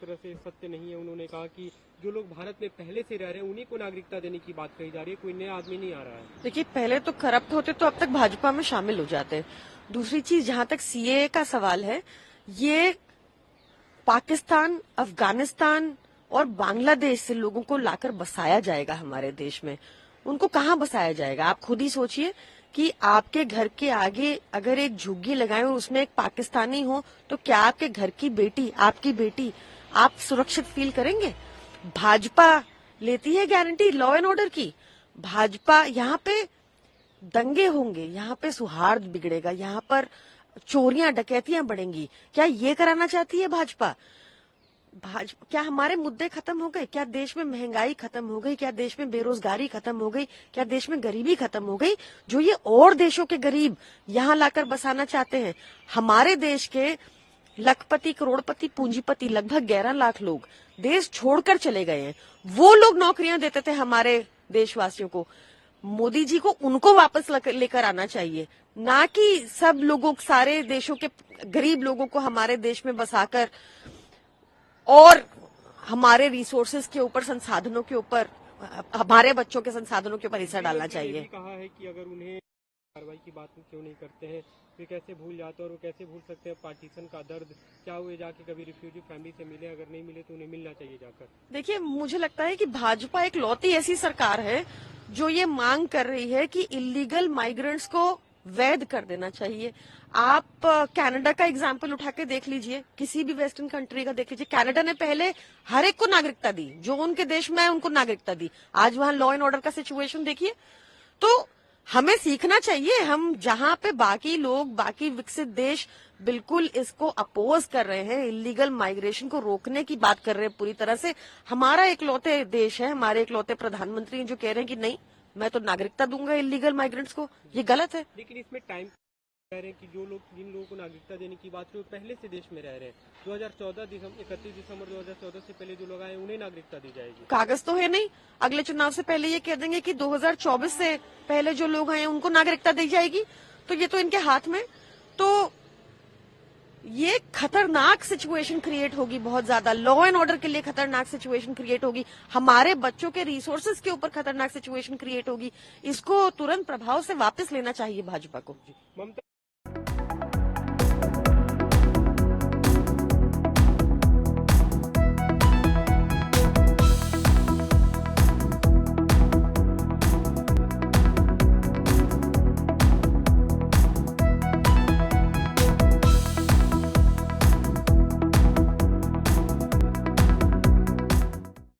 तरह से सत्य नहीं है। उन्होंने कहा कि जो लोग भारत में पहले से रह रहे हैं उन्हीं को नागरिकता देने की बात कही जा रही है, कोई नया आदमी नहीं आ रहा है। देखिए, पहले तो करप्ट होते तो अब तक भाजपा में शामिल हो जाते। दूसरी चीज, जहां तक सीएए का सवाल है, ये पाकिस्तान, अफगानिस्तान और बांग्लादेश से लोगों को लाकर बसाया जाएगा हमारे देश में। उनको कहाँ बसाया जाएगा? आप खुद ही सोचिए कि आपके घर के आगे अगर एक झुग्गी लगाए और उसमें एक पाकिस्तानी हो, तो क्या आपके घर की बेटी, आपकी बेटी, आप सुरक्षित फील करेंगे? भाजपा लेती है गारंटी लॉ एंड ऑर्डर की। भाजपा यहाँ पे दंगे होंगे, यहाँ पे सौहार्द बिगड़ेगा, यहाँ पर चोरियां डकैतियां बढ़ेंगी। क्या ये कराना चाहती है भाजपा? क्या हमारे मुद्दे खत्म हो गए? क्या देश में महंगाई खत्म हो गई? क्या देश में बेरोजगारी खत्म हो गई? क्या देश में गरीबी खत्म हो गई? जो ये और देशों के गरीब यहाँ लाकर बसाना चाहते हैं। हमारे देश के लखपति, करोड़पति, पूंजीपति लगभग 11 लाख लोग देश छोड़कर चले गए हैं। वो लोग नौकरियां देते थे हमारे देशवासियों को। मोदी जी को उनको वापस लेकर आना चाहिए, ना कि सब लोगों, सारे देशों के गरीब लोगों को हमारे देश में बसाकर और हमारे रिसोर्सेज के ऊपर, संसाधनों के ऊपर, हमारे बच्चों के संसाधनों के ऊपर हिस्सा डालना चाहिए। कहा है कि अगर उन्हें कार्रवाई की बात क्यों नहीं करते हैं, वे कैसे भूल जाते हैं और वो कैसे भूल सकते हैं पार्टीशन का दर्द? क्या हुए जाके कभी रिफ्यूजी फैमिली से मिले? अगर नहीं मिले तो उन्हें मिलना चाहिए जाकर। देखिए, मुझे लगता है कि भाजपा एक लौती ऐसी सरकार है जो ये मांग कर रही है कि इलीगल माइग्रेंट्स को वैध कर देना चाहिए। आप कनाडा का एग्जाम्पल उठा के देख लीजिए, किसी भी वेस्टर्न कंट्री का देख लीजिए। कनाडा ने पहले हर एक को नागरिकता दी, जो उनके देश में है उनको नागरिकता दी। आज वहां लॉ एंड ऑर्डर का सिचुएशन देखिए। तो हमें सीखना चाहिए। हम जहां पे बाकी लोग, बाकी विकसित देश बिल्कुल इसको अपोज कर रहे हैं, इलीगल माइग्रेशन को रोकने की बात कर रहे हैं पूरी तरह से, हमारा इकलौते देश है, हमारे इकलौते प्रधानमंत्री जो कह रहे हैं कि नहीं, मैं तो नागरिकता दूंगा इलीगल माइग्रेंट्स को, ये गलत है। लेकिन इसमें टाइम कह रहे हैं कि जो लोग, जिन लोगों को नागरिकता देने की बात है वो पहले से देश में रह रहे हैं। 31 दिसंबर 2014 से पहले जो लोग आए उन्हें नागरिकता दी जाएगी। कागज तो है नहीं। अगले चुनाव से पहले ये कह देंगे कि 2024 से पहले जो लोग आए उनको नागरिकता दी जाएगी। तो ये तो इनके हाथ में। तो ये खतरनाक सिचुएशन क्रिएट होगी, बहुत ज्यादा लॉ एंड ऑर्डर के लिए खतरनाक सिचुएशन क्रिएट होगी, हमारे बच्चों के रिसोर्सेज के ऊपर खतरनाक सिचुएशन क्रिएट होगी। इसको तुरंत प्रभाव से वापस लेना चाहिए भाजपा को। ममता